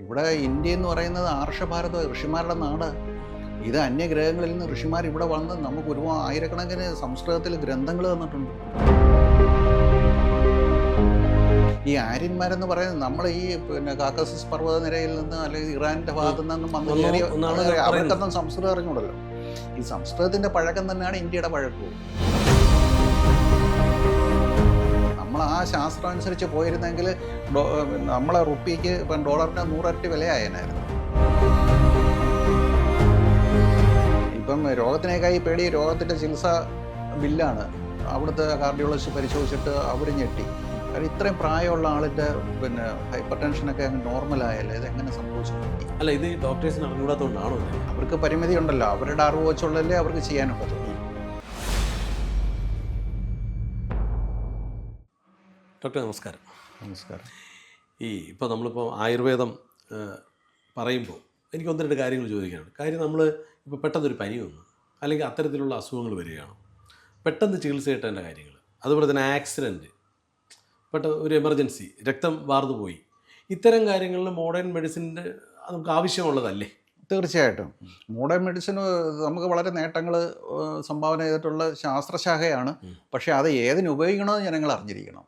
ഇവിടെ ഇന്ത്യ എന്ന് പറയുന്നത് ആർഷഭാരത ഋഷിമാരുടെ നാട്. ഇത് അന്യഗ്രഹങ്ങളിൽ നിന്ന് ഋഷിമാർ ഇവിടെ വന്ന് നമുക്ക് ഒരുപാട് ആയിരക്കണക്കിന് സംസ്കൃതത്തിൽ ഗ്രന്ഥങ്ങൾ തന്നിട്ടുണ്ട്. ഈ ആര്യന്മാരെന്ന് പറയുന്നത് നമ്മൾ ഈ കാക്കസസ് പർവ്വതനിരയിൽ നിന്ന് അല്ലെങ്കിൽ ഇറാന്റെ ഭാഗത്തു നിന്നും വന്ന് കയറിയ അവർക്കൊന്നും സംസ്കൃതം അറിഞ്ഞൂടല്ലോ. ഈ സംസ്കൃതത്തിന്റെ പഴക്കം തന്നെയാണ് ഇന്ത്യയുടെ പഴക്കവും. നമ്മൾ ആ ശാസ്ത്രം അനുസരിച്ച് പോയിരുന്നെങ്കിൽ നമ്മളെ റുപ്പിക്ക് ഇപ്പം ഡോളറിന് 100 ഇരട്ടി വിലയായനായിരുന്നു. ഇപ്പം രോഗത്തിനേക്കായി പേടി രോഗത്തിൻ്റെ ചികിത്സ ബില്ലാണ്. അവിടുത്തെ കാർഡിയോളജിസ്റ്റ് പരിശോധിച്ചിട്ട് അവർ ഞെട്ടി. കാരണം ഇത്രയും പ്രായമുള്ള ആളിൻ്റെ ഹൈപ്പർ ടെൻഷനൊക്കെ അങ്ങ് നോർമലായല്ലേ, ഇതെങ്ങനെ സംഭവിച്ചു? അല്ല, ഇത് ഡോക്ടേഴ്സിന് അറിഞ്ഞൂടാത്തതുകൊണ്ടാണോ? അവർക്ക് പരിമിതി ഉണ്ടല്ലോ, അവരുടെ അറിവ് വെച്ചുള്ളല്ലേ അവർക്ക് ചെയ്യാനുള്ളത്. ഡോക്ടർ നമസ്കാരം. നമസ്കാരം. ഇപ്പോൾ നമ്മളിപ്പോൾ ആയുർവേദം പറയുമ്പോൾ എനിക്ക് 1-2 കാര്യങ്ങൾ ചോദിക്കാനുണ്ട്. കാര്യം നമ്മൾ ഇപ്പോൾ പെട്ടെന്നൊരു പനി വന്നു അല്ലെങ്കിൽ അത്തരത്തിലുള്ള അസുഖങ്ങൾ വരികയാണ്, പെട്ടെന്ന് ചികിത്സ കിട്ടേണ്ട കാര്യങ്ങൾ, അതുപോലെ തന്നെ ആക്സിഡൻറ്റ്, പെട്ടെന്ന് ഒരു എമർജൻസി, രക്തം വാർന്നു പോയി, ഇത്തരം കാര്യങ്ങളിൽ മോഡേൺ മെഡിസിൻ്റെ നമുക്ക് ആവശ്യമുള്ളതല്ലേ? തീർച്ചയായിട്ടും മോഡേൺ മെഡിസിന് നമുക്ക് വളരെ നേട്ടങ്ങൾ സംഭാവന ചെയ്തിട്ടുള്ള ശാസ്ത്രശാഖയാണ്. പക്ഷേ അത് ഏതിന് ഉപയോഗിക്കണമെന്ന് ജനങ്ങൾ അറിഞ്ഞിരിക്കണം.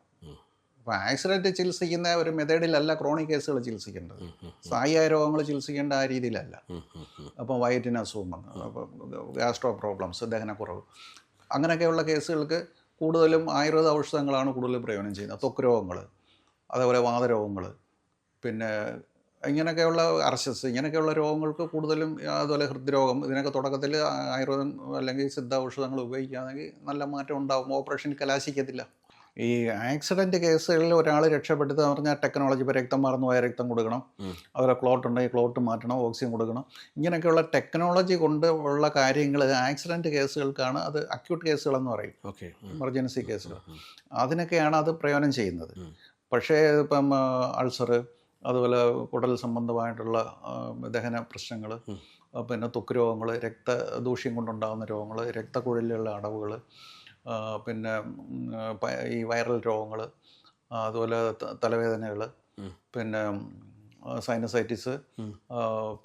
അപ്പോൾ ആക്സിഡൻറ്റ് ചികിത്സിക്കുന്ന ഒരു മെത്തേഡിലല്ല ക്രോണിക് കേസുകൾ ചികിത്സിക്കേണ്ടത്. സ്ഥായിയായ രോഗങ്ങൾ ചികിത്സിക്കേണ്ട ആ രീതിയിലല്ല. അപ്പോൾ വയറ്റിന് അസുഖം വന്നു, അപ്പോൾ ഗ്യാസ്ട്രോ പ്രോബ്ലംസ്, ദഹനക്കുറവ്, അങ്ങനെയൊക്കെയുള്ള കേസുകൾക്ക് കൂടുതലും ആയുർവേദ ഔഷധങ്ങളാണ് കൂടുതലും പ്രയോജനം ചെയ്യുന്നത്. ത്വക്ക് രോഗങ്ങൾ, അതേപോലെ വാതരോഗങ്ങൾ, പിന്നെ ഇങ്ങനെയൊക്കെയുള്ള അർശസ്, ഇങ്ങനെയൊക്കെയുള്ള രോഗങ്ങൾക്ക് കൂടുതലും, അതുപോലെ ഹൃദ്രോഗം, ഇതിനൊക്കെ തുടക്കത്തിൽ ആയുർവേദം അല്ലെങ്കിൽ സിദ്ധ ഔഷധങ്ങൾ ഉപയോഗിക്കുകയാണെങ്കിൽ നല്ല മാറ്റം ഉണ്ടാകും. ഓപ്പറേഷൻ കലാശിക്കത്തില്ല. ഈ ആക്സിഡൻറ്റ് കേസുകളിൽ ഒരാൾ രക്ഷപ്പെടുത്തുക എന്ന് പറഞ്ഞാൽ ടെക്നോളജി, ഇപ്പോൾ രക്തം മറന്നു പോയ രക്തം കൊടുക്കണം, അതുപോലെ ക്ലോട്ട് ഉണ്ടെങ്കിൽ ക്ലോട്ട് മാറ്റണം, ഓക്സിജൻ കൊടുക്കണം, ഇങ്ങനെയൊക്കെയുള്ള ടെക്നോളജി കൊണ്ട് ഉള്ള കാര്യങ്ങൾ ആക്സിഡൻറ്റ് കേസുകൾക്കാണ്. അത് അക്യൂട്ട് കേസുകളെന്ന് പറയും, എമർജൻസി കേസുകൾ, അതിനൊക്കെയാണ് അത് പ്രയോജനം ചെയ്യുന്നത്. പക്ഷേ ഇപ്പം അൾസർ, അതുപോലെ കുടൽ സംബന്ധമായിട്ടുള്ള ദഹന പ്രശ്നങ്ങൾ, പിന്നെ ത്വക്ക് രോഗങ്ങൾ, രക്തദൂഷ്യം കൊണ്ടുണ്ടാകുന്ന രോഗങ്ങൾ, രക്തക്കുഴലിലുള്ള അടവുകൾ, പിന്നെ ഈ വൈറൽ രോഗങ്ങൾ, അതുപോലെ തലവേദനകൾ, പിന്നെ സൈനസൈറ്റിസ്,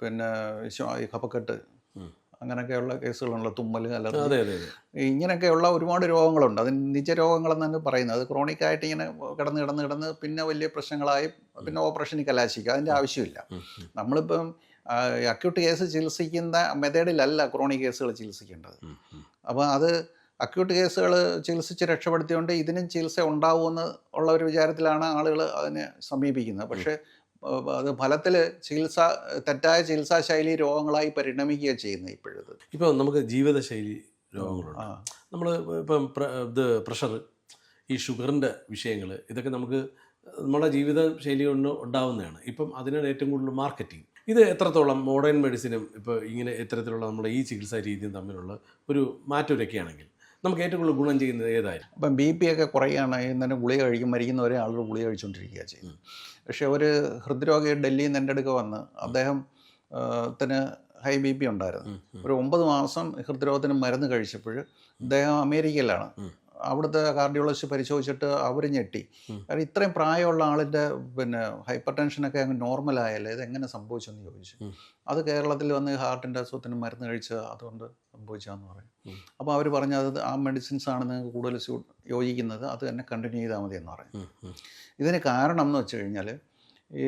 പിന്നെ ഈ കഫക്കെട്ട്, അങ്ങനെയൊക്കെയുള്ള കേസുകളുണ്ട്, തുമ്മൽ, അലർജി, ഇങ്ങനെയൊക്കെയുള്ള ഒരുപാട് രോഗങ്ങളുണ്ട്. അത് നിജരോഗങ്ങളെന്ന് തന്നെ പറയുന്നത്. അത് ക്രോണിക്കായിട്ട് ഇങ്ങനെ കിടന്ന് പിന്നെ വലിയ പ്രശ്നങ്ങളായി പിന്നെ ഓപ്പറേഷനിൽ കലാശിക്കുക. അതിൻ്റെ ആവശ്യമില്ല. നമ്മളിപ്പം അക്യൂട്ട് കേസ് ചികിത്സിക്കുന്ന മെത്തേഡിലല്ല ക്രോണിക് കേസുകൾ ചികിത്സിക്കേണ്ടത്. അപ്പോൾ അത് അക്യൂട്ട് കേസുകൾ ചികിത്സിച്ച് രക്ഷപ്പെടുത്തിയോണ്ട് ഇതിനും ചികിത്സ ഉണ്ടാവുമെന്ന് ഉള്ള ഒരു വിചാരത്തിലാണ് ആളുകൾ അതിനെ സമീപിക്കുന്നത്. പക്ഷേ അത് ഫലത്തിൽ തെറ്റായ ചികിത്സാ ശൈലി രോഗങ്ങളായി പരിണമിക്കുകയാണ് ചെയ്യുന്നത് ഇപ്പോഴത്. ഇപ്പോൾ നമുക്ക് ജീവിതശൈലി രോഗങ്ങളുണ്ട്. നമ്മൾ ഇപ്പം പ്രഷർ, ഈ ഷുഗറിൻ്റെ വിഷയങ്ങൾ, ഇതൊക്കെ നമുക്ക് നമ്മുടെ ജീവിത ശൈലി കൊണ്ട് ഉണ്ടാവുന്നതാണ്. ഇപ്പം അതിനാണ് ഏറ്റവും കൂടുതൽ മാർക്കറ്റിംഗ്. ഇത് എത്രത്തോളം മോഡേൺ മെഡിസിനും ഇപ്പോൾ ഇങ്ങനെ ഇത്തരത്തിലുള്ള നമ്മുടെ ഈ ചികിത്സാ രീതിയും തമ്മിലുള്ള ഒരു മാറ്റമൊക്കെയാണെങ്കിൽ നമുക്ക് ഏറ്റവും കൂടുതൽ ഗുണം ചെയ്യുന്നത് ഏതായാലും? അപ്പം ബി പി ഒക്കെ കുറയുകയാണ്, തന്നെ ഗുളിക കഴിക്കും, മരിക്കുന്നവരെ ആളുകൾ ഗുളിക കഴിച്ചുകൊണ്ടിരിക്കുകയാണ് ചെയ്യുന്നത്. പക്ഷേ ഒരു ഹൃദ്രോഗി ഡൽഹിയിൽ നിന്ന് എൻ്റെ അടുക്ക വന്ന്, അദ്ദേഹത്തിന് ഹൈ ബി പി ഉണ്ടായിരുന്നു. ഒരു 9 മാസം ഹൃദ്രോഗത്തിന് മരുന്ന് കഴിച്ചപ്പോൾ അദ്ദേഹം അമേരിക്കയിലാണ്. അവിടുത്തെ കാർഡിയോളജിസ്റ്റ് പരിശോധിച്ചിട്ട് അവർ ഞെട്ടി. കാരണം ഇത്രയും പ്രായമുള്ള ആളിൻ്റെ ഹൈപ്പർ ടെൻഷനൊക്കെ അങ്ങ് നോർമലായല്ലേ, ഇതെങ്ങനെ സംഭവിച്ചെന്ന് ചോദിച്ചു. അത് കേരളത്തിൽ വന്ന് ഹാർട്ടിൻ്റെ അസുഖത്തിന് മരുന്ന് കഴിച്ച് അതുകൊണ്ട് സംഭവിച്ചതെന്ന് പറയും. അപ്പോൾ അവർ പറഞ്ഞത് ആ മെഡിസിൻസാണ് നിങ്ങൾക്ക് കൂടുതൽ യോജിക്കുന്നത്, അത് തന്നെ കണ്ടിന്യൂ ചെയ്താൽ മതി എന്ന് പറയും. ഇതിന് കാരണം എന്ന് വെച്ച് കഴിഞ്ഞാൽ ഈ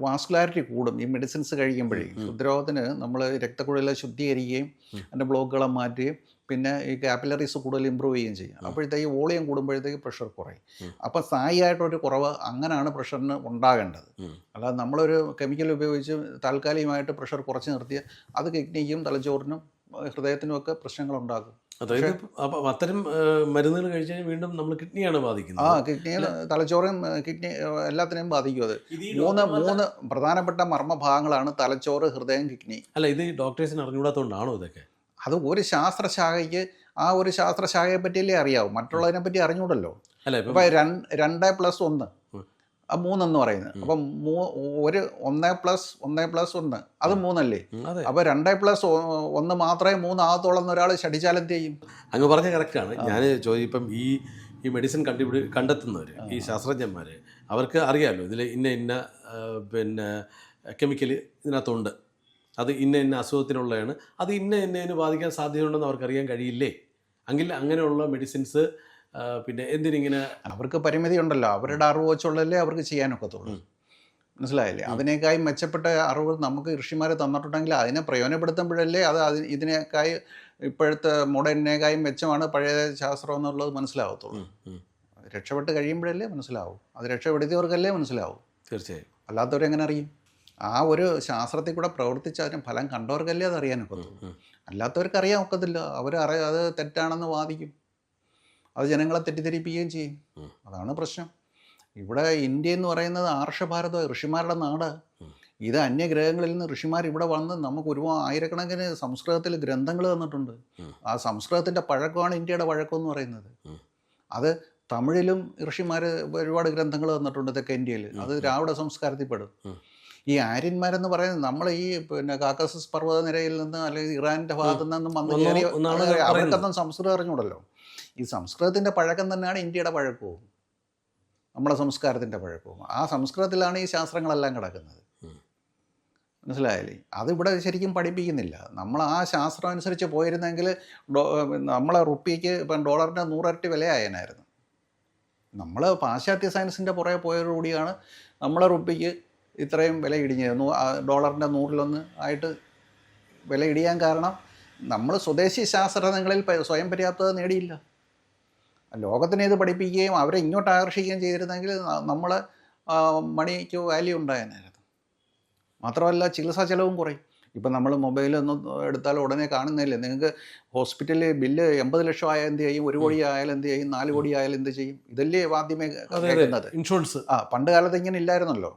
വാസ്കുലാരിറ്റി കൂടും ഈ മെഡിസിൻസ് കഴിക്കുമ്പോഴേ. ഹൃദ്രോഗത്തിന് നമ്മൾ രക്തക്കുഴലിനെ ശുദ്ധീകരിക്കുകയും അതിൻ്റെ ബ്ലോക്കുകളെ മാറ്റുകയും പിന്നെ ഈ കാപ്പിലറീസ് കൂടുതൽ ഇമ്പ്രൂവ് ചെയ്യുകയും ചെയ്യും. അപ്പോഴത്തേക്ക് വോളിയം കൂടുമ്പോഴത്തേക്ക് പ്രഷർ കുറയും. അപ്പോൾ സ്ഥായിയായിട്ടൊരു കുറവ് അങ്ങനെയാണ് പ്രഷറിന് ഉണ്ടാകേണ്ടത്. അല്ലാതെ നമ്മളൊരു കെമിക്കൽ ഉപയോഗിച്ച് താൽക്കാലികമായിട്ട് പ്രഷർ കുറച്ച് നിർത്തിയാൽ അത് കിഡ്നിക്കും തലച്ചോറിനും ഹൃദയത്തിനും ഒക്കെ പ്രശ്നങ്ങൾ ഉണ്ടാക്കും. അതായത് അത്തരം മരുന്നുകൾ കഴിച്ചാൽ വീണ്ടും നമ്മൾ കിഡ്നിയാണ് ബാധിക്കുന്നത്. കിഡ്നിയിൽ തലച്ചോറും കിഡ്നി എല്ലാത്തിനെയും ബാധിക്കും. അത് മൂന്ന് പ്രധാനപ്പെട്ട മർമ്മഭാഗങ്ങളാണ് തലച്ചോറ്, ഹൃദയം, കിഡ്നി. അല്ല, ഇത് ഡോക്ടേഴ്സിന് അറിഞ്ഞുകൂടാത്തതുകൊണ്ടാണോ ഇതൊക്കെ? അത് ഒരു ശാസ്ത്രശാഖയ്ക്ക് ആ ഒരു ശാസ്ത്രശാഖയെ പറ്റിയല്ലേ അറിയാവൂ, മറ്റുള്ളതിനെ പറ്റി അറിഞ്ഞൂടല്ലോ. ഇപ്പം 2+1 3 പറയുന്നത്. അപ്പം 1+1+1 അത് 3 അല്ലേ? അപ്പോൾ 2+1 മാത്രമേ 3 ആകത്തോളം ഒരാൾ ശഠിച്ചാൽ എന്ത് ചെയ്യും? അങ്ങ് പറഞ്ഞ കറക്റ്റാണ്. ഞാൻ ചോദിപ്പം ഈ ഈ മെഡിസിൻ കണ്ടെത്തുന്നവർ, ഈ ശാസ്ത്രജ്ഞന്മാർ, അവർക്ക് അറിയാമല്ലോ ഇതിൽ ഇന്ന പിന്നെ കെമിക്കൽ ഇതിനകത്തുണ്ട്, അത് ഇന്ന അസുഖത്തിനുള്ളതാണ്, അത് ഇന്നതിന് ബാധിക്കാൻ സാധ്യതയുണ്ടെന്ന് അവർക്കറിയാൻ കഴിയില്ലേ? എങ്കിൽ അങ്ങനെയുള്ള മെഡിസിൻസ് പിന്നെ എന്തിനിങ്ങനെ അവർക്ക് പരിമിതി ഉണ്ടല്ലോ, അവരുടെ അറിവ് വെച്ചുള്ളതല്ലേ അവർക്ക് ചെയ്യാനൊക്കത്തുള്ളൂ. മനസ്സിലായില്ലേ? അതിനേക്കായി മെച്ചപ്പെട്ട അറിവ് നമുക്ക് ഋഷിമാർ തന്നിട്ടുണ്ടെങ്കിൽ അതിനെ പ്രയോജനപ്പെടുത്തുമ്പോഴല്ലേ അത് ഇതിനേക്കായി ഇപ്പോഴത്തെ മോഡേണിനേക്കായും മെച്ചമാണ് പഴയ ശാസ്ത്രം എന്നുള്ളത് മനസ്സിലാവത്തുള്ളൂ. രക്ഷപ്പെട്ട് കഴിയുമ്പോഴല്ലേ മനസ്സിലാവും. അത് രക്ഷപ്പെടുത്തിയവർക്കല്ലേ മനസ്സിലാവും. തീർച്ചയായും. അല്ലാത്തവരെങ്ങനെ അറിയും? ആ ഒരു ശാസ്ത്രത്തിൽ കൂടെ പ്രവർത്തിച്ച് അതിന് ഫലം കണ്ടവർക്കല്ലേ അത് അറിയാനൊക്കത്തുള്ളൂ. അല്ലാത്തവർക്ക് അറിയാൻ ഒക്കത്തില്ല. അത് തെറ്റാണെന്ന് വാദിക്കും, അത് ജനങ്ങളെ തെറ്റിദ്ധരിപ്പിക്കുകയും ചെയ്യും. അതാണ് പ്രശ്നം. ഇവിടെ ഇന്ത്യ എന്ന് പറയുന്നത് ആർഷഭാരത, ഋഷിമാരുടെ നാട്. ഇത് അന്യഗ്രഹങ്ങളിൽ നിന്ന് ഋഷിമാർ ഇവിടെ വന്ന് നമുക്ക് ആയിരക്കണക്കിന് സംസ്കൃതത്തിൽ ഗ്രന്ഥങ്ങൾ തന്നിട്ടുണ്ട്. ആ സംസ്കൃതത്തിൻ്റെ പഴക്കമാണ് ഇന്ത്യയുടെ പഴക്കം എന്ന് പറയുന്നത്. അത് തമിഴിലും ഋഷിമാർ ഒരുപാട് ഗ്രന്ഥങ്ങൾ തന്നിട്ടുണ്ട് തെക്കേ ഇന്ത്യയിൽ. അത് ദ്രാവിഡ സംസ്കാരത്തിൽ പെടും. ഈ ആര്യന്മാരെന്ന് പറയുന്നത് നമ്മൾ ഈ പിന്നെ കാക്കസസ് പർവ്വതനിരയിൽ നിന്ന് അല്ലെങ്കിൽ ഇറാൻ്റെ ഭാഗത്തു നിന്നും വന്ന് കയറി അവർക്കൊന്നും സംസ്കൃതം അറിഞ്ഞൂടല്ലോ. ഈ സംസ്കൃതത്തിൻ്റെ പഴക്കം തന്നെയാണ് ഇന്ത്യയുടെ പഴക്കവും നമ്മുടെ സംസ്കാരത്തിൻ്റെ പഴക്കവും. ആ സംസ്കൃതത്തിലാണ് ഈ ശാസ്ത്രങ്ങളെല്ലാം കിടക്കുന്നത്. മനസ്സിലായില്ലേ? അതിവിടെ ശരിക്കും പഠിപ്പിക്കുന്നില്ല. നമ്മൾ ആ ശാസ്ത്രം അനുസരിച്ച് പോയിരുന്നെങ്കിൽ നമ്മളെ റുപ്പിക്ക് ഇപ്പം ഡോളറിൻ്റെ 100 ഇരട്ടി വിലയായനായിരുന്നു. നമ്മൾ പാശ്ചാത്യ സയൻസിൻ്റെ പുറകെ പോയതോടുകൂടിയാണ് നമ്മളെ റുപ്പിക്ക് ഇത്രയും വില ഇടിഞ്ഞത്. ഡോളറിൻ്റെ 100 ആയിട്ട് വില ഇടിയാൻ കാരണം നമ്മൾ സ്വദേശി ശാസ്ത്രങ്ങളിൽ സ്വയം പര്യാപ്തത നേടിയില്ല. ലോകത്തിനെ ഇത് പഠിപ്പിക്കുകയും അവരെ ഇങ്ങോട്ട് ആകർഷിക്കുകയും ചെയ്തിരുന്നെങ്കിൽ നമ്മൾ മണിക്ക് വാല്യൂ ഉണ്ടായേനായിരുന്നു. മാത്രമല്ല ചികിത്സാ ചെലവും കുറയും. ഇപ്പം നമ്മൾ മൊബൈലൊന്ന് എടുത്താൽ ഉടനെ കാണുന്നില്ലേ, നിങ്ങൾക്ക് ഹോസ്പിറ്റലിൽ ബില്ല് 80 ലക്ഷം ആയാൽ എന്ത് ചെയ്യും, 1 കോടി ആയാലും എന്ത് ചെയ്യും, 4 കോടി ആയാലും എന്ത് ചെയ്യും? ഇതല്ലേ ആദ്യമേ കേൾക്കുന്നത്. ഇൻഷുറൻസ് പണ്ട് കാലത്ത് ഇങ്ങനെ ഇല്ലായിരുന്നല്ലോ.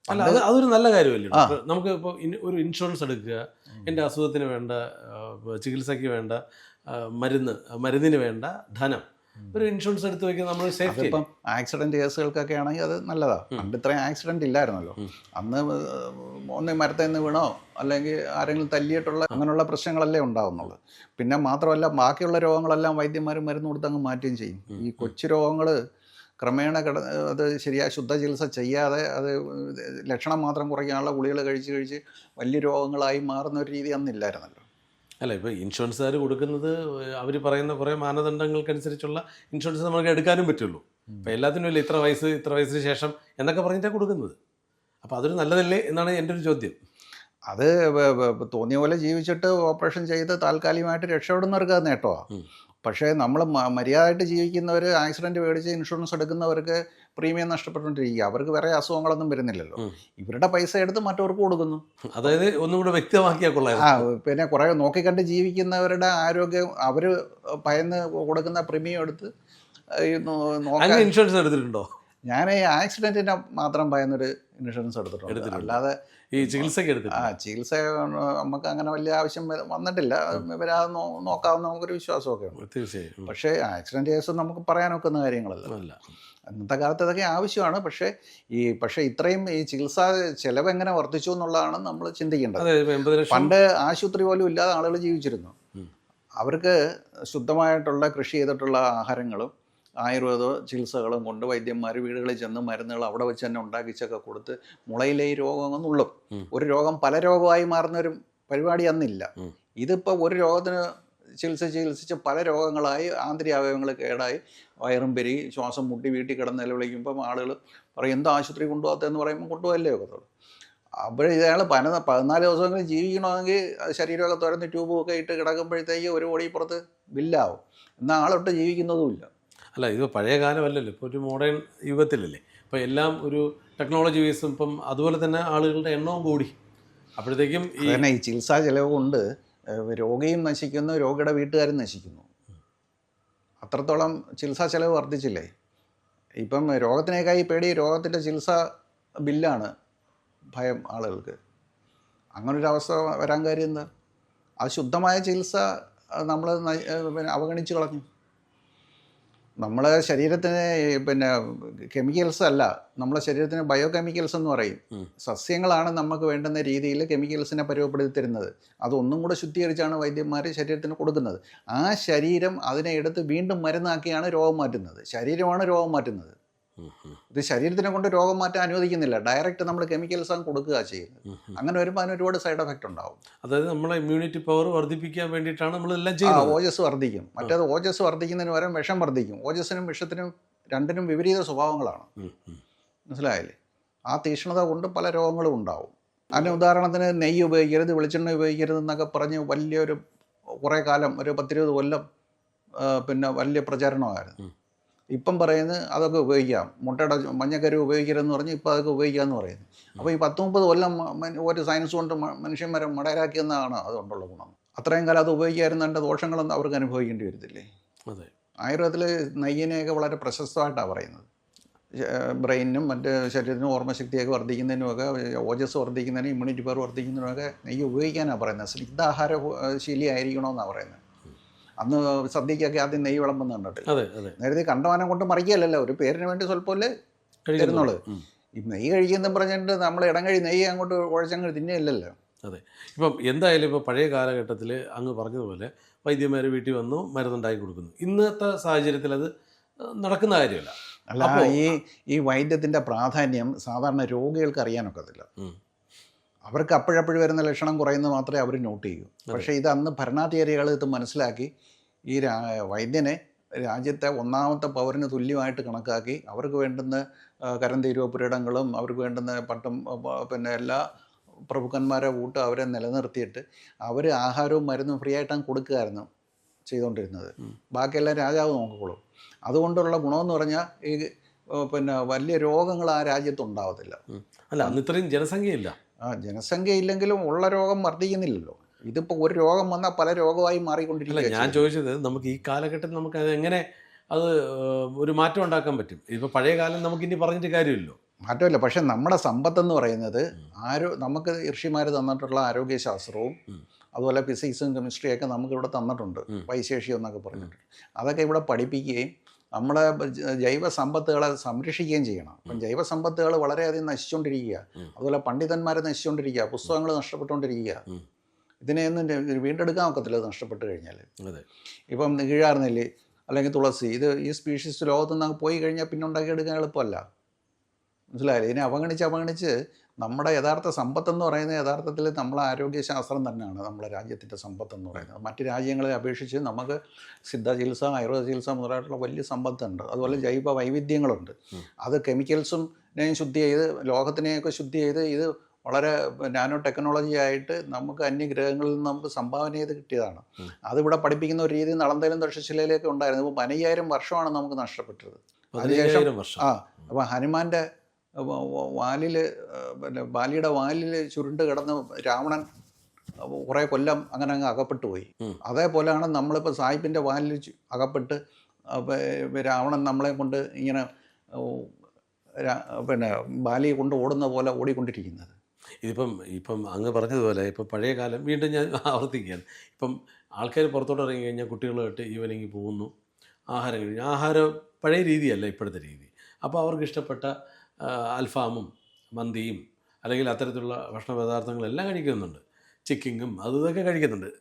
അല്ല, അതൊരു നല്ല കാര്യമല്ലേ? നമുക്ക് ഇപ്പോൾ ഒരു ഇൻഷുറൻസ് എടുക്കുക, എൻ്റെ അസുഖത്തിന് വേണ്ട ചികിത്സയ്ക്ക് വേണ്ട മരുന്നിന് വേണ്ട ധനം ഒരു ഇൻഷുറൻസ് എടുത്ത് വയ്ക്കുക, നമ്മൾ സേഫ്റ്റി. ഇപ്പം ആക്സിഡൻറ്റ് കേസുകൾക്കൊക്കെ ആണെങ്കിൽ അത് നല്ലതാണ്. പണ്ട് ഇത്രയും ആക്സിഡൻറ്റ് ഇല്ലായിരുന്നല്ലോ. അന്ന് ഒന്ന് മരത്തിൽ നിന്ന് വീണോ അല്ലെങ്കിൽ ആരെങ്കിലും തല്ലിയിട്ടുള്ള അങ്ങനെയുള്ള പ്രശ്നങ്ങളല്ലേ ഉണ്ടാകുന്നുള്ളൂ. പിന്നെ മാത്രമല്ല ബാക്കിയുള്ള രോഗങ്ങളെല്ലാം വൈദ്യന്മാരും മരുന്ന് കൊടുത്ത് അങ്ങ് മാറ്റുകയും ചെയ്യും. ഈ കൊച്ചു രോഗങ്ങൾ ക്രമേണ അത് ശരിയായ ശുദ്ധ ചികിത്സ ചെയ്യാതെ അത് ലക്ഷണം മാത്രം കുറയ്ക്കാനുള്ള ഗുളികൾ കഴിച്ച് വലിയ രോഗങ്ങളായി മാറുന്ന ഒരു രീതി അന്നില്ലായിരുന്നല്ലോ. അല്ല, ഇപ്പോൾ ഇൻഷുറൻസുകാർ കൊടുക്കുന്നത് അവർ പറയുന്ന കുറേ മാനദണ്ഡങ്ങൾക്കനുസരിച്ചുള്ള ഇൻഷുറൻസ് നമുക്ക് എടുക്കാനും പറ്റുള്ളൂ. അപ്പോൾ എല്ലാത്തിനും ഇല്ല ഇത്ര വയസ്സിന് ശേഷം എന്നൊക്കെ പറഞ്ഞിട്ടാണ് കൊടുക്കുന്നത്. അപ്പോൾ അതൊരു നല്ലതല്ലേ എന്നാണ് എൻ്റെ ഒരു ചോദ്യം. അത് തോന്നിയ പോലെ ജീവിച്ചിട്ട് ഓപ്പറേഷൻ ചെയ്ത് താൽക്കാലികമായിട്ട് രക്ഷപ്പെടുന്നവർക്ക് അത് നേട്ടമാണ്. പക്ഷേ നമ്മൾ മര്യാദയായിട്ട് ജീവിക്കുന്നവർ ആക്സിഡൻറ്റ് മേടിച്ച് ഇൻഷുറൻസ് എടുക്കുന്നവർക്ക് പ്രീമിയം നഷ്ടപ്പെട്ടുകൊണ്ടിരിക്കുക. അവർക്ക് വേറെ അസുഖങ്ങളൊന്നും വരുന്നില്ലല്ലോ. ഇവരുടെ പൈസ എടുത്ത് മറ്റവർക്ക് കൊടുക്കുന്നു. അതായത് ഒന്നും കൂടെ വ്യക്തമാക്കിയാൽ കൊള്ളാം. പിന്നെ കുറേ നോക്കിക്കണ്ട് ജീവിക്കുന്നവരുടെ ആരോഗ്യം അവർ ഭയന്ന് കൊടുക്കുന്ന പ്രീമിയം എടുത്ത് ഇൻഷുറൻസ് എടുത്തിട്ടുണ്ടോ? ഞാൻ ഈ ആക്സിഡൻറ്റിനെ മാത്രം ഭയന്നൊരു ഇൻഷുറൻസ് എടുത്തിട്ടുണ്ട്. അല്ലാതെ ഈ ചികിത്സയ്ക്ക് എടുത്തില്ല. ചികിത്സ നമുക്ക് അങ്ങനെ വലിയ ആവശ്യം വന്നിട്ടില്ല. ഇവരത് നോക്കാവുന്ന നമുക്കൊരു വിശ്വാസമൊക്കെ ഉണ്ട്. തീർച്ചയായും. പക്ഷേ ആക്സിഡൻറ്റ് കേസ് നമുക്ക് പറയാനൊക്കുന്ന കാര്യങ്ങളല്ല. അന്നത്തെ കാലത്ത് അതൊക്കെ ആവശ്യമാണ്. പക്ഷേ ഇത്രയും ഈ ചികിത്സാ ചെലവ് എങ്ങനെ വർദ്ധിച്ചു എന്നുള്ളതാണ് നമ്മൾ ചിന്തിക്കേണ്ടത്. പണ്ട് ആശുപത്രി പോലും ഇല്ലാതെ ആളുകൾ ജീവിച്ചിരുന്നു. അവർക്ക് ശുദ്ധമായിട്ടുള്ള കൃഷി ചെയ്തിട്ടുള്ള ആഹാരങ്ങളും ആയുർവേദ ചികിത്സകളും കൊണ്ട് വൈദ്യന്മാർ വീടുകളിൽ ചെന്ന് മരുന്നുകൾ അവിടെ വെച്ച് തന്നെ ഉണ്ടാക്കിച്ചൊക്കെ കൊടുത്ത് മുളയിലെ ഈ രോഗമൊന്നുള്ളൂ. ഒരു രോഗം പല രോഗമായി മാറുന്നൊരു പരിപാടി അന്നില്ല. ഇതിപ്പോൾ ഒരു രോഗത്തിന് ചികിത്സിച്ച് പല രോഗങ്ങളായി ആന്തരിക അവയവങ്ങൾ കേടായി വയറും പെരുകി ശ്വാസം മുട്ടി വീട്ടിൽ കിടന്ന് നിലവിളിക്കുമ്പം ആളുകൾ പറയും എന്താ ആശുപത്രി കൊണ്ടുപോകാത്തതെന്ന് പറയുമ്പോൾ കൊണ്ടുപോകല്ലേ ഒക്കത്തുള്ളൂ. അപ്പോൾ ഇയാൾ 14 ദിവസമെങ്കിലും ജീവിക്കണമെങ്കിൽ ശരീരമൊക്കെ തുറന്ന് ട്യൂബൊക്കെ ഇട്ട് കിടക്കുമ്പോഴത്തേക്ക് 1 കോടി പുറത്ത് ബില്ലാവും. എന്നാൽ ആളൊട്ട് ജീവിക്കുന്നതുമില്ല. അല്ല, ഇത് പഴയ കാലമല്ലല്ലോ, ഇപ്പോൾ ഒരു മോഡേൺ യുഗത്തിലല്ലേ. ഇപ്പോൾ എല്ലാം ഒരു ടെക്നോളജി ബേസും ഇപ്പം അതുപോലെ തന്നെ ആളുകളുടെ എണ്ണവും കൂടി. അപ്പോഴത്തേക്കും ഈ ചികിത്സാ ചെലവ് കൊണ്ട് രോഗിയും നശിക്കുന്നു, രോഗിയുടെ വീട്ടുകാരും നശിക്കുന്നു. അത്രത്തോളം ചികിത്സാ ചെലവ് വർദ്ധിച്ചില്ലേ. ഇപ്പം രോഗത്തിനേക്കായി പേടി രോഗത്തിൻ്റെ ചികിത്സാ ബില്ലാണ് ഭയം ആളുകൾക്ക്. അങ്ങനൊരവസ്ഥ വരാൻ കാര്യം എന്താ? അത് ശുദ്ധമായ ചികിത്സ നമ്മൾ അവഗണിച്ച് കളഞ്ഞു. നമ്മളെ ശരീരത്തിന് പിന്നെ കെമിക്കൽസ് അല്ല, നമ്മളെ ശരീരത്തിന് ബയോ കെമിക്കൽസ് എന്ന് പറയും. സസ്യങ്ങളാണ് നമുക്ക് വേണ്ടുന്ന രീതിയിൽ കെമിക്കൽസിനെ പരുവപ്പെടുത്തി തരുന്നത്. അതൊന്നും കൂടെ ശുദ്ധീകരിച്ചാണ് വൈദ്യന്മാർ ശരീരത്തിന് കൊടുക്കുന്നത്. ആ ശരീരം അതിനെ എടുത്ത് വീണ്ടും മരുന്നാക്കിയാണ് രോഗം മാറ്റുന്നത്. ശരീരമാണ് രോഗം മാറ്റുന്നത്. ഇത് ശരീരത്തിനെ കൊണ്ട് രോഗം മാറ്റാൻ അനുവദിക്കുന്നില്ല. ഡയറക്റ്റ് നമ്മൾ കെമിക്കൽസ് ആണ് കൊടുക്കുക ചെയ്യുന്നത്. അങ്ങനെ വരുമ്പോൾ അതിന് ഒരുപാട് സൈഡ് എഫക്റ്റ് ഉണ്ടാവും. അതായത് നമ്മളെ ഇമ്മ്യൂണിറ്റി പവർ വർദ്ധിപ്പിക്കാൻ വേണ്ടിയിട്ടാണ് നമ്മളെല്ലാം ചെയ്യുന്നത്. ഓജസ് വർദ്ധിക്കും. മറ്റേത് ഓജസ് വർദ്ധിക്കുന്നതിന് പകരം വിഷം വർദ്ധിക്കും. ഓജസ്സിനും വിഷത്തിനും രണ്ടിനും വിപരീത സ്വഭാവങ്ങളാണ്. മനസ്സിലായില്ലേ? ആ തീക്ഷ്ണത കൊണ്ട് പല രോഗങ്ങളും ഉണ്ടാവും. അതിന് ഉദാഹരണത്തിന് നെയ്യ് ഉപയോഗിക്കരുത്, വെളിച്ചെണ്ണ ഉപയോഗിക്കരുത് എന്നൊക്കെ പറഞ്ഞ് വലിയൊരു കുറേ കാലം, ഒരു 10-20 കൊല്ലം പിന്നെ വലിയ പ്രചാരണമായിരുന്നു. ഇപ്പം പറയുന്നത് അതൊക്കെ ഉപയോഗിക്കാം, മുട്ടയുടെ മഞ്ഞക്കരി ഉപയോഗിക്കരുതെന്ന് പറഞ്ഞ് ഇപ്പോൾ അതൊക്കെ ഉപയോഗിക്കാമെന്ന് പറയുന്നു. അപ്പോൾ ഈ 10-30 കൊല്ലം ഒരു സയൻസ് കൊണ്ട് മനുഷ്യന്മാരെ മടയരാക്കിയെന്നാണ് അതുകൊണ്ടുള്ള ഗുണം. അത്രയും കാലം അത് ഉപയോഗിക്കാതിരുന്നതിൻ്റെ ദോഷങ്ങളൊന്നും അവർക്ക് അനുഭവിക്കേണ്ടി വരത്തില്ലേ? അതെ. ആയുർവേദത്തിൽ നെയ്യിനെയൊക്കെ വളരെ പ്രശസ്തമായിട്ടാണ് പറയുന്നത്. ബ്രെയിനും മറ്റ് ശരീരത്തിനും ഓർമ്മശക്തിയൊക്കെ വർദ്ധിക്കുന്നതിനുമൊക്കെ, ഓജസ് വർദ്ധിക്കുന്നതിനും ഇമ്മ്യൂണിറ്റി പവർ വർദ്ധിക്കുന്നതിനുമൊക്കെ നെയ്യ് ഉപയോഗിക്കാനാണ് പറയുന്നത്. സ്നിഗ്ധാഹാര ശീലി ആയിരിക്കണമെന്നാണ് പറയുന്നത്. അന്ന് സദ്യക്കൊക്കെ ആദ്യം നെയ്യ് വിളമ്പെന്ന് കണ്ടിട്ടില്ല. നേരത്തെ കണ്ടമാനം കൊണ്ട് മറിക്കുകയല്ലല്ലോ, ഒരു പേരിന് വേണ്ടി സ്വല്പമല്ലേ തരുന്നുള്ളൂ. ഈ നെയ്യ് കഴിക്കുന്ന പറഞ്ഞിട്ട് നമ്മൾ ഇടം കഴി നെയ്യ് അങ്ങോട്ട് കുഴച്ചങ്ങ് തിന്നയില്ലല്ലോ. അതെ. ഇപ്പം എന്തായാലും ഇപ്പോൾ പഴയ കാലഘട്ടത്തിൽ അങ്ങ് പറഞ്ഞതുപോലെ വൈദ്യന്മാർ വീട്ടിൽ വന്നു മരുന്നുണ്ടാക്കി കൊടുക്കുന്നു. ഇന്നത്തെ സാഹചര്യത്തിൽ അത് നടക്കുന്ന കാര്യമല്ല. അല്ല, ഈ വൈദ്യത്തിൻ്റെ പ്രാധാന്യം സാധാരണ രോഗികൾക്ക് അറിയാനൊക്കത്തില്ല. അവർക്ക് അപ്പോഴപ്പോഴും വരുന്ന ലക്ഷണം കുറയുന്നത് മാത്രമേ അവർ നോട്ട് ചെയ്യൂ. പക്ഷേ ഇത് അന്ന് ഭരണാധികാരികൾ ഇത് മനസ്സിലാക്കി ഈ വൈദ്യനെ രാജ്യത്തെ ഒന്നാമത്തെ പൗരന് തുല്യമായിട്ട് കണക്കാക്കി അവർക്ക് വേണ്ടുന്ന കരം തീരുവ പുരയിടങ്ങളും അവർക്ക് വേണ്ടുന്ന പട്ടും പിന്നെ എല്ലാ പ്രഭുക്കന്മാരെ കൂട്ട് അവരെ നിലനിർത്തിയിട്ട് അവർ ആഹാരവും മരുന്നും ഫ്രീ ആയിട്ടാണ് കൊടുക്കുകയായിരുന്നു ചെയ്തുകൊണ്ടിരുന്നത്. ബാക്കിയെല്ലാം രാജാവ് നോക്കിക്കോളും. അതുകൊണ്ടുള്ള ഗുണമെന്ന് പറഞ്ഞാൽ ഈ പിന്നെ വലിയ രോഗങ്ങൾ ആ രാജ്യത്തുണ്ടാവത്തില്ല. അല്ല, അന്ന് ഇത്രയും ജനസംഖ്യയില്ല. ജനസംഖ്യ ഇല്ലെങ്കിലും ഉള്ള രോഗം വർദ്ധിക്കുന്നില്ലല്ലോ. ഇതിപ്പോൾ ഒരു രോഗം വന്നാൽ പല രോഗമായി മാറിക്കൊണ്ടിരിക്കുകയാണ്. ഞാൻ ചോദിച്ചത് നമുക്ക് ഈ കാലഘട്ടത്തിൽ നമുക്ക് അത് എങ്ങനെ അത് ഒരു മാറ്റം ഉണ്ടാക്കാൻ പറ്റും? ഇപ്പോൾ പഴയ കാലം നമുക്കിനി പറഞ്ഞിട്ട് കാര്യമില്ലല്ലോ. മാറ്റമില്ല. പക്ഷെ നമ്മുടെ സമ്പത്തെന്ന് പറയുന്നത് നമുക്ക് ഋഷിമാർ തന്നിട്ടുള്ള ആരോഗ്യശാസ്ത്രവും അതുപോലെ ഫിസിക്സും കെമിസ്ട്രിയൊക്കെ നമുക്കിവിടെ തന്നിട്ടുണ്ട്, വൈശേഷികം എന്നൊക്കെ പറഞ്ഞിട്ട്. അതൊക്കെ ഇവിടെ പഠിപ്പിക്കുകയും നമ്മളെ ജൈവ സമ്പത്തുകളെ സംരക്ഷിക്കുകയും ചെയ്യണം. അപ്പം ജൈവ സമ്പത്തുകൾ വളരെയധികം നശിച്ചുകൊണ്ടിരിക്കുക. അതുപോലെ പണ്ഡിതന്മാർ നശിച്ചുകൊണ്ടിരിക്കുക, പുസ്തകങ്ങൾ നഷ്ടപ്പെട്ടുകൊണ്ടിരിക്കുക. ഇതിനെയൊന്നും വീണ്ടെടുക്കാൻ ഒക്കത്തില്ല നഷ്ടപ്പെട്ട് കഴിഞ്ഞാൽ. ഇപ്പം കീഴാർനെല്ലി അല്ലെങ്കിൽ തുളസി, ഇത് ഈ സ്പീഷീസ് ലോകത്തു നിന്ന് പോയി കഴിഞ്ഞാൽ പിന്നെ ഉണ്ടാക്കിയെടുക്കാൻ എളുപ്പമല്ല. മനസ്സിലായില്ലേ? ഇതിനെ അവഗണിച്ച് നമ്മുടെ യഥാർത്ഥ സമ്പത്തെന്ന് പറയുന്നത് യഥാർത്ഥത്തിൽ നമ്മളെ ആരോഗ്യശാസ്ത്രം തന്നെയാണ് നമ്മളെ രാജ്യത്തിൻ്റെ സമ്പത്തെന്ന് പറയുന്നത്. മറ്റ് രാജ്യങ്ങളെ അപേക്ഷിച്ച് നമുക്ക് സിദ്ധ ചികിത്സ, ആയുർവേദ ചികിത്സ മുതലായിട്ടുള്ള വലിയ സമ്പത്തുണ്ട്. അതുപോലെ ജൈവ വൈവിധ്യങ്ങളുണ്ട്. അത് കെമിക്കൽസിനെയും ശുദ്ധി ചെയ്ത് ലോകത്തിനെയൊക്കെ ശുദ്ധി ചെയ്ത് ഇത് വളരെ നാനോ ടെക്നോളജി ആയിട്ട് നമുക്ക് അന്യഗ്രഹങ്ങളിൽ നിന്ന് നമുക്ക് സംഭാവന ചെയ്ത് കിട്ടിയതാണ്. അതിവിടെ പഠിപ്പിക്കുന്ന ഒരു രീതി നളന്തയിലും തക്ഷശിലയിലൊക്കെ ഉണ്ടായിരുന്നു. ഇപ്പോൾ 15,000 വർഷമാണ് നമുക്ക് നഷ്ടപ്പെട്ടത്. അതിനുശേഷം അപ്പോൾ ഹനുമാൻ്റെ വാലിൽ പിന്നെ ബാലിയുടെ വാലിൽ ചുരുണ്ട് കിടന്ന് രാവണൻ കുറേ കൊല്ലം അങ്ങനെ അങ്ങ് അകപ്പെട്ടു പോയി. അതേപോലെയാണ് നമ്മളിപ്പോൾ സാഹിബിൻ്റെ വാലിൽ അകപ്പെട്ട് രാവണൻ നമ്മളെ കൊണ്ട് ഇങ്ങനെ പിന്നെ ബാലിയെ കൊണ്ട് ഓടുന്ന പോലെ ഓടിക്കൊണ്ടിരിക്കുന്നത്. ഇപ്പം അങ്ങ് പറഞ്ഞതുപോലെ ഇപ്പം പഴയ കാലം വീണ്ടും ഞാൻ ആവർത്തിക്കുകയാണ്. ഇപ്പം ആൾക്കാർ പുറത്തോട്ട് ഇറങ്ങി കഴിഞ്ഞാൽ കുട്ടികളുമായിട്ട് ഈവനിങ് പോകുന്നു, ആഹാരം കഴിഞ്ഞു. ആഹാരം പഴയ രീതിയല്ല ഇപ്പോഴത്തെ രീതി. അപ്പോൾ അവർക്ക് ഇഷ്ടപ്പെട്ട അൽഫാമും മന്തിയും അല്ലെങ്കിൽ അത്തരത്തിലുള്ള ഭക്ഷണ പദാർത്ഥങ്ങളെല്ലാം കഴിക്കുന്നുണ്ട്, ചിക്കിങ്ങും ഇതൊക്കെ കഴിക്കുന്നുണ്ട്.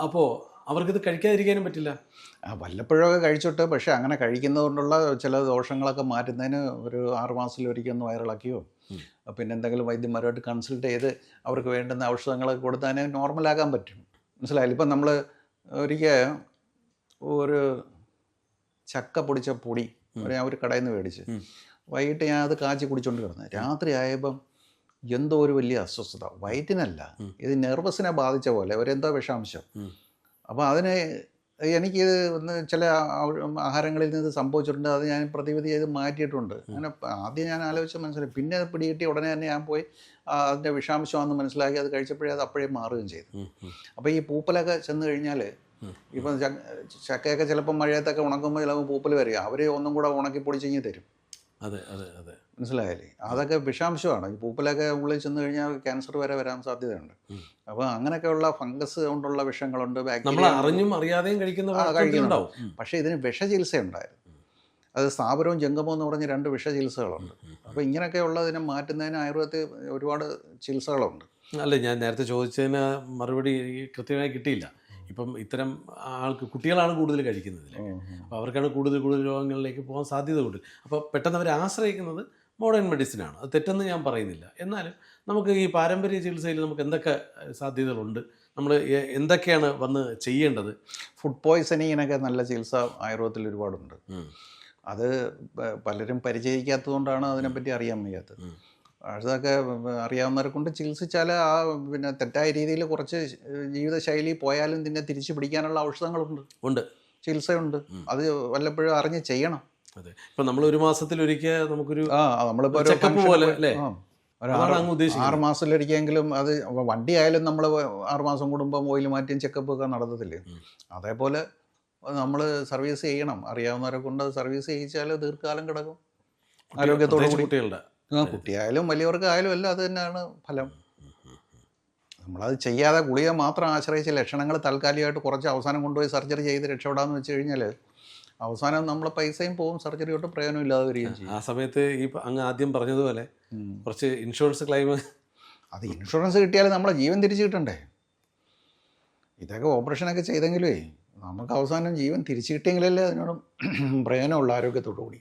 അപ്പോൾ അവർക്കിത് കഴിക്കാതിരിക്കാനും പറ്റില്ല. വല്ലപ്പോഴൊക്കെ കഴിച്ചോട്ടെ. പക്ഷേ അങ്ങനെ കഴിക്കുന്നതുകൊണ്ടുള്ള ചില ദോഷങ്ങളൊക്കെ മാറ്റുന്നതിന് ഒരു 6 മാസത്തിലൊരിക്കൽ വയറിളക്കിയോ പിന്നെ എന്തെങ്കിലും വൈദ്യന്മാരുമായിട്ട് കൺസൾട്ട് ചെയ്ത് അവർക്ക് വേണ്ടുന്ന ഔഷധങ്ങളൊക്കെ കൊടുത്താൽ നോർമലാക്കാൻ പറ്റും. മനസ്സിലായില്ല? ഇപ്പം നമ്മൾ ഒരിക്കൽ ഒരു ചക്ക പൊടിച്ച പൊടി ഞാൻ ഒരു കടയിൽ നിന്ന് മേടിച്ച് വൈകിട്ട് ഞാൻ അത് കാച്ചി കുടിച്ചുകൊണ്ട് കിടന്നു. രാത്രി ആയപ്പം എന്തോ ഒരു വലിയ അസ്വസ്ഥത, വയറ്റിനല്ല, ഇത് നെർവസിനെ ബാധിച്ച പോലെ ഒരെന്തോ വിഷാംശം. അപ്പോൾ അതിന് എനിക്ക് ചില ആഹാരങ്ങളിൽ നിന്ന് സംഭവിച്ചിട്ടുണ്ട്. അത് ഞാൻ പ്രതിവിധി ചെയ്ത് മാറ്റിയിട്ടുണ്ട്. അങ്ങനെ ആദ്യം ഞാൻ ആലോചിച്ച് മനസ്സിലായി. പിന്നെ അത് പിടികിട്ടി ഉടനെ തന്നെ ഞാൻ പോയി അതിൻ്റെ വിഷാംശമാണെന്ന് മനസ്സിലാക്കി അത് കഴിച്ചപ്പോഴേ അത് അപ്പോഴേ മാറുകയും ചെയ്തു. അപ്പോൾ ഈ പൂപ്പലൊക്കെ ചെന്ന് കഴിഞ്ഞാൽ ഇപ്പം ചക്കയൊക്കെ ചിലപ്പം മഴയത്തൊക്കെ ഉണക്കുമ്പോൾ ചിലപ്പോൾ പൂപ്പൽ വരിക, അവർ ഒന്നും കൂടെ ഉണക്കി പൊടിച്ചിങ്ങി തരും. അതെ അതെ അതെ, മനസ്സിലായില്ലേ? അതൊക്കെ വിഷാംശമാണ്. ഈ പൂപ്പലൊക്കെ ഉള്ളിൽ ചെന്ന് കഴിഞ്ഞാൽ ക്യാൻസർ വരെ വരാൻ സാധ്യതയുണ്ട്. അപ്പോൾ അങ്ങനെയൊക്കെയുള്ള ഫംഗസ് കൊണ്ടുള്ള വിഷങ്ങളുണ്ട്, ബാക്ടീരിയ അറിഞ്ഞും അറിയാതെയും കഴിക്കുന്നുണ്ടാവും. പക്ഷേ ഇതിന് വിഷചികിത്സ ഉണ്ടായിരുന്നു. അത് സ്ഥാപനവും ജംഗമവും എന്ന് പറഞ്ഞ് 2 വിഷചികിത്സകളുണ്ട്. അപ്പോൾ ഇങ്ങനെയൊക്കെ ഉള്ളതിനെ മാറ്റുന്നതിന് ആയുർവേദത്തിൽ ഒരുപാട് ചികിത്സകളുണ്ട്. അല്ല, ഞാൻ നേരത്തെ ചോദിച്ചതിന് മറുപടി കൃത്യമായി കിട്ടിയില്ല. ഇപ്പം ഇത്തരം കുട്ടികളാണ് കൂടുതൽ കഴിക്കുന്നത്. അപ്പോൾ അവർക്കാണ് കൂടുതൽ രോഗങ്ങളിലേക്ക് പോകാൻ സാധ്യത കൂടുതൽ. അപ്പോൾ പെട്ടെന്ന് അവർ ആശ്രയിക്കുന്നത് മോഡേൺ മെഡിസിനാണ്. അത് തെറ്റെന്ന് ഞാൻ പറയുന്നില്ല. എന്നാലും നമുക്ക് ഈ പാരമ്പര്യ ചികിത്സയിൽ നമുക്ക് എന്തൊക്കെ സാധ്യതകളുണ്ട്, നമ്മൾ എന്തൊക്കെയാണ് വന്ന് ചെയ്യേണ്ടത്? ഫുഡ് പോയ്സണിങ്ങിനൊക്കെ നല്ല ചികിത്സ ആയുർവേദത്തിൽ ഒരുപാടുണ്ട്. അത് പലരും പരിചയിക്കാത്തതുകൊണ്ടാണ് അതിനെപ്പറ്റി അറിയാൻ വയ്യാത്തത്. അതൊക്കെ അറിയാവുന്നവരെ കൊണ്ട് ചികിത്സിച്ചാൽ ആ പിന്നെ തെറ്റായ രീതിയിൽ കുറച്ച് ജീവിതശൈലി പോയാലും പിന്നെ തിരിച്ചു പിടിക്കാനുള്ള ഔഷധങ്ങളുണ്ട്, ചികിത്സയുണ്ട്. അത് വല്ലപ്പോഴും അറിഞ്ഞ് ചെയ്യണം. അതെ, ഇപ്പം നമ്മൾ ഒരു മാസത്തിലൊരിക്കൽ നമുക്കൊരു നമ്മളിപ്പോൾ ചെക്കപ്പ് പോലെ അല്ലേ, ഒരു 6 മാസത്തിലൊരിക്കെങ്കിലും, അത് വണ്ടി ആയാലും നമ്മൾ 6 മാസം കൂടുമ്പം ഓയിൽ മാറ്റിയും ചെക്കപ്പ് ഒക്കെ നടത്തത്തില്ലേ, അതേപോലെ നമ്മൾ സർവീസ് ചെയ്യണം. അറിയാവുന്നവരെ കൊണ്ട് സർവീസ് ചെയ്യിച്ചാൽ ദീർഘകാലം കിടക്കും ആരോഗ്യത്തോടു കൂടി. കുട്ടികളുടെ കുട്ടിയായാലും വലിയവർക്കായാലും എല്ലാം അത് തന്നെയാണ് ഫലം. നമ്മളത് ചെയ്യാതെ ഗുളിക മാത്രം ആശ്രയിച്ച് ലക്ഷണങ്ങൾ താൽക്കാലികമായിട്ട് കുറച്ച് അവസാനം കൊണ്ടുപോയി സർജറി ചെയ്ത് രക്ഷപ്പെടാമെന്ന് വെച്ച് കഴിഞ്ഞാൽ അവസാനം നമ്മളെ പൈസയും പോവും, സർജറി തൊട്ട് പ്രയോജനമില്ലാതെ വരികയും ചെയ്യും. ആ സമയത്ത് ഈ അങ്ങ് ആദ്യം പറഞ്ഞതുപോലെ കുറച്ച് ഇൻഷുറൻസ് ക്ലെയിം, അത് ഇൻഷുറൻസ് കിട്ടിയാലും നമ്മളെ ജീവൻ തിരിച്ചു കിട്ടണ്ടേ. ഇതൊക്കെ ഓപ്പറേഷനൊക്കെ ചെയ്തെങ്കിലേ നമുക്ക് അവസാനം ജീവൻ തിരിച്ചു കിട്ടിയെങ്കിലല്ലേ അതിനോട് പ്രയോജനമുള്ള ആരോഗ്യത്തോടു കൂടി.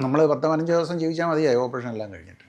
നമ്മൾ 10-15 ദിവസം ജീവിച്ചാൽ മതിയായി ഓപ്പറേഷൻ എല്ലാം കഴിഞ്ഞിട്ട്.